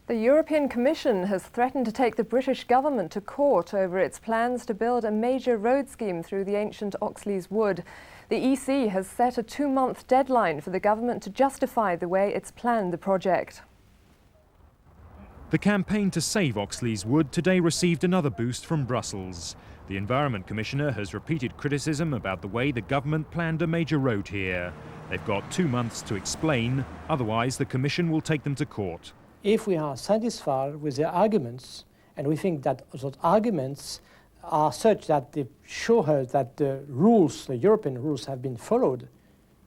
The European Commission has threatened to take the British government to court over its plans to build a major road scheme through the ancient Oxley's Wood. The EC has set a 2-month deadline for the government to justify the way it's planned the project. The campaign to save Oxley's Wood today received another boost from Brussels. The Environment Commissioner has repeated criticism about the way the government planned a major road here. They've got 2 months to explain, otherwise the Commission will take them to court. If we are satisfied with their arguments, and we think that those arguments are such that they show us that the rules, the European rules, have been followed,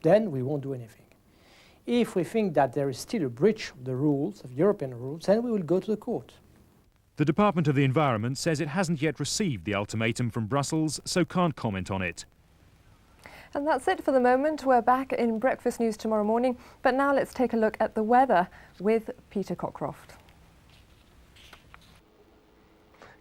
then we won't do anything. If we think that there is still a breach of the rules, of European rules, then we will go to the court. The Department of the Environment says it hasn't yet received the ultimatum from Brussels, so can't comment on it. And that's it for the moment. We're back in Breakfast News tomorrow morning. But now let's take a look at the weather with Peter Cockcroft.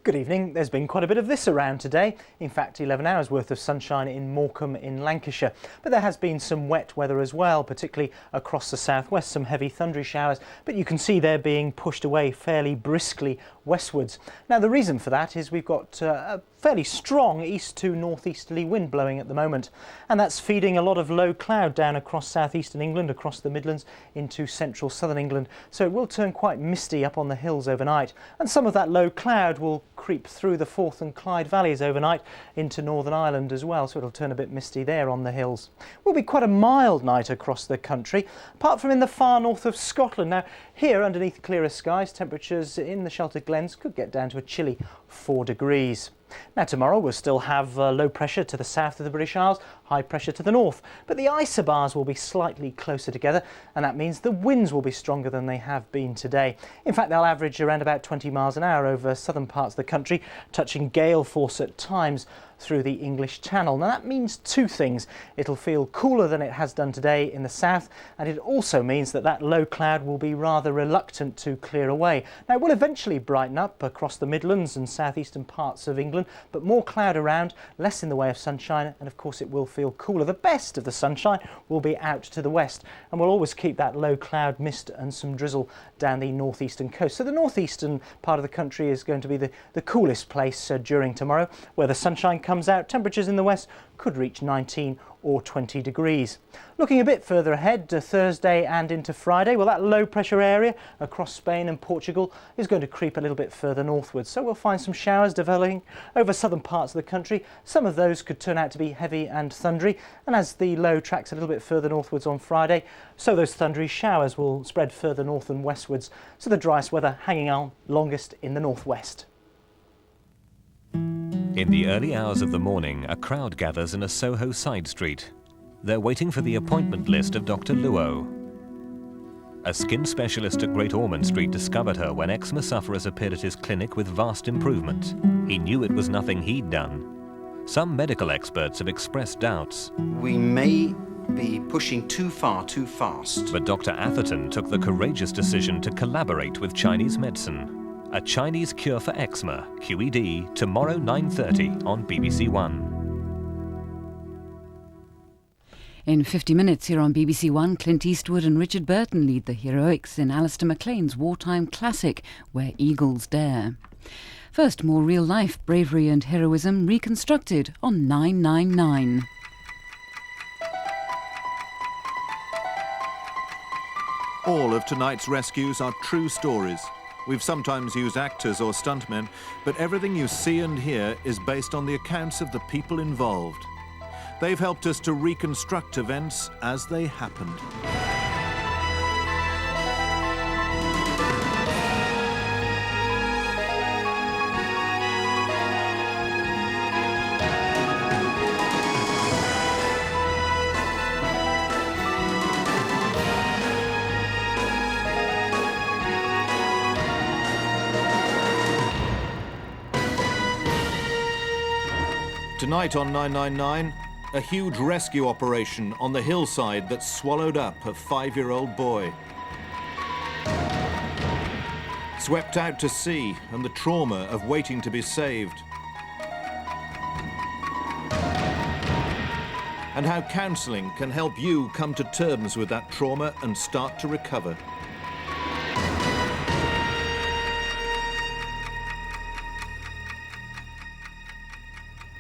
Good evening. There's been quite a bit of this around today. In fact, 11 hours worth of sunshine in Morecambe in Lancashire. But there has been some wet weather as well, particularly across the southwest, some heavy thundery showers. But you can see they're being pushed away fairly briskly westwards. Now, the reason for that is we've got a fairly strong east to northeasterly wind blowing at the moment, and that's feeding a lot of low cloud down across southeastern England, across the Midlands into central southern England, so it will turn quite misty up on the hills overnight, and some of that low cloud will creep through the Forth and Clyde valleys overnight into Northern Ireland as well, so it'll turn a bit misty there on the hills. It will be quite a mild night across the country, apart from in the far north of Scotland. Now here underneath clearer skies, temperatures in the sheltered glens could get down to a chilly 4 degrees. Now tomorrow we'll still have low pressure to the south of the British Isles, high pressure to the north, but the isobars will be slightly closer together, and that means the winds will be stronger than they have been today. In fact, they'll average around about 20 miles an hour over southern parts of the country, touching gale force at times through the English Channel. Now that means two things. It'll feel cooler than it has done today in the south, and it also means that that low cloud will be rather reluctant to clear away. Now it will eventually brighten up across the Midlands and southeastern parts of England, but more cloud around, less in the way of sunshine, and of course it will feel cooler. The best of the sunshine will be out to the west, and we'll always keep that low cloud mist and some drizzle down the northeastern coast. So the northeastern part of the country is going to be the coolest place during tomorrow, where the sunshine comes out. Temperatures in the west could reach 19 or 20 degrees. Looking a bit further ahead to Thursday and into Friday, well, that low pressure area across Spain and Portugal is going to creep a little bit further northwards, so we'll find some showers developing over southern parts of the country. Some of those could turn out to be heavy and thundery, and as the low tracks a little bit further northwards on Friday, so those thundery showers will spread further north and westwards, so the driest weather hanging on longest in the northwest. In the early hours of the morning, a crowd gathers in a Soho side street. They're waiting for the appointment list of Dr. Luo. A skin specialist at Great Ormond Street discovered her when eczema sufferers appeared at his clinic with vast improvement. He knew it was nothing he'd done. Some medical experts have expressed doubts. We may be pushing too far too fast. But Dr. Atherton took the courageous decision to collaborate with Chinese medicine. A Chinese Cure for Eczema, QED, tomorrow 9:30 on BBC1. In 50 minutes here on BBC1, Clint Eastwood and Richard Burton lead the heroics in Alistair MacLean's wartime classic, Where Eagles Dare. First, more real-life bravery and heroism reconstructed on 999. All of tonight's rescues are true stories. We've sometimes used actors or stuntmen, but everything you see and hear is based on the accounts of the people involved. They've helped us to reconstruct events as they happened. Tonight on 999, a huge rescue operation on the hillside that swallowed up a 5-year-old boy. Swept out to sea and the trauma of waiting to be saved. And how counselling can help you come to terms with that trauma and start to recover.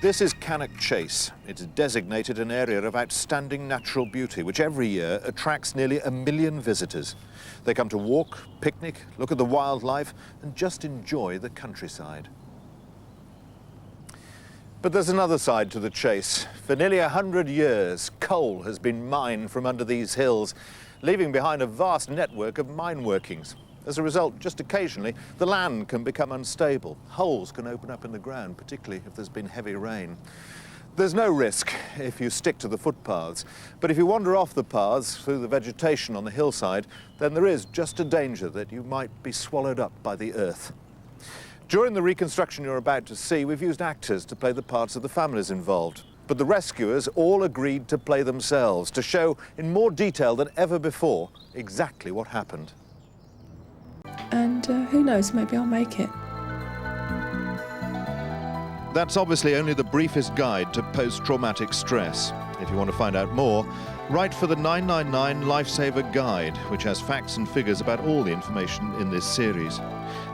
This is Cannock Chase. It's designated an area of outstanding natural beauty, which every year attracts nearly 1 million visitors. They come to walk, picnic, look at the wildlife, and just enjoy the countryside. But there's another side to the chase. For nearly 100 years, coal has been mined from under these hills, leaving behind a vast network of mine workings. As a result, just occasionally, the land can become unstable. Holes can open up in the ground, particularly if there's been heavy rain. There's no risk if you stick to the footpaths, but if you wander off the paths through the vegetation on the hillside, then there is just a danger that you might be swallowed up by the earth. During the reconstruction you're about to see, we've used actors to play the parts of the families involved. But the rescuers all agreed to play themselves, to show in more detail than ever before exactly what happened. And who knows, maybe I'll make it. That's obviously only the briefest guide to post-traumatic stress. If you want to find out more, write for the 999 Lifesaver Guide, which has facts and figures about all the information in this series.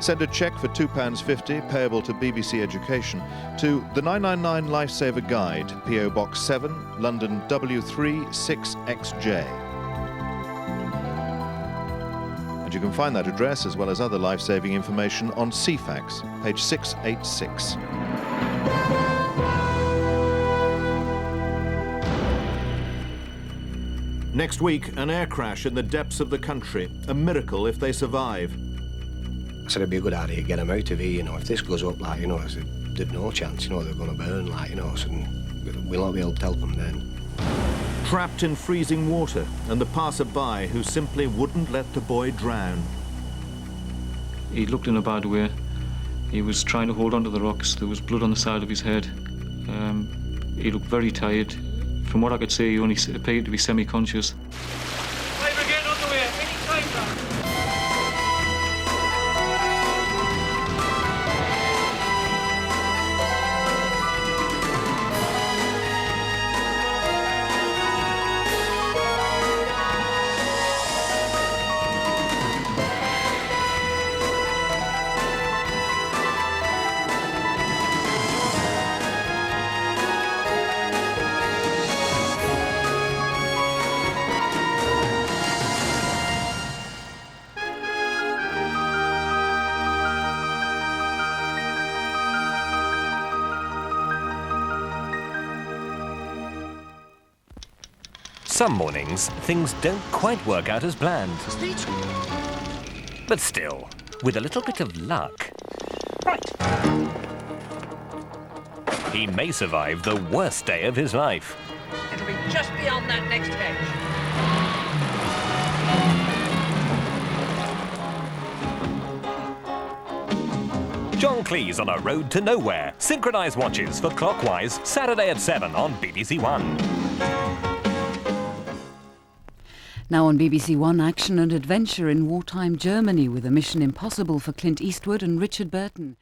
Send a cheque for £2.50, payable to BBC Education, to the 999 Lifesaver Guide, PO Box 7, London W3 6XJ. And you can find that address, as well as other life-saving information, on CFAX, page 686. Next week, an air crash in the depths of the country. A miracle if they survive. I said it'd be a good idea to get them out of here, you know. If this goes up, like, you know, I said, they've no chance, you know, they're going to burn, like, you know, so we'll not be able to help them then. Trapped in freezing water, and the passer-by who simply wouldn't let the boy drown. He looked in a bad way. He was trying to hold onto the rocks. There was blood on the side of his head. He looked very tired. From what I could see, he only appeared to be semi-conscious. Some mornings, things don't quite work out as planned. But still, with a little bit of luck, he may survive the worst day of his life. It'll be just beyond that next hedge. John Cleese on a road to nowhere. Synchronised watches for Clockwise, Saturday at 7 on BBC1. Now on BBC1, action and adventure in wartime Germany with a mission impossible for Clint Eastwood and Richard Burton.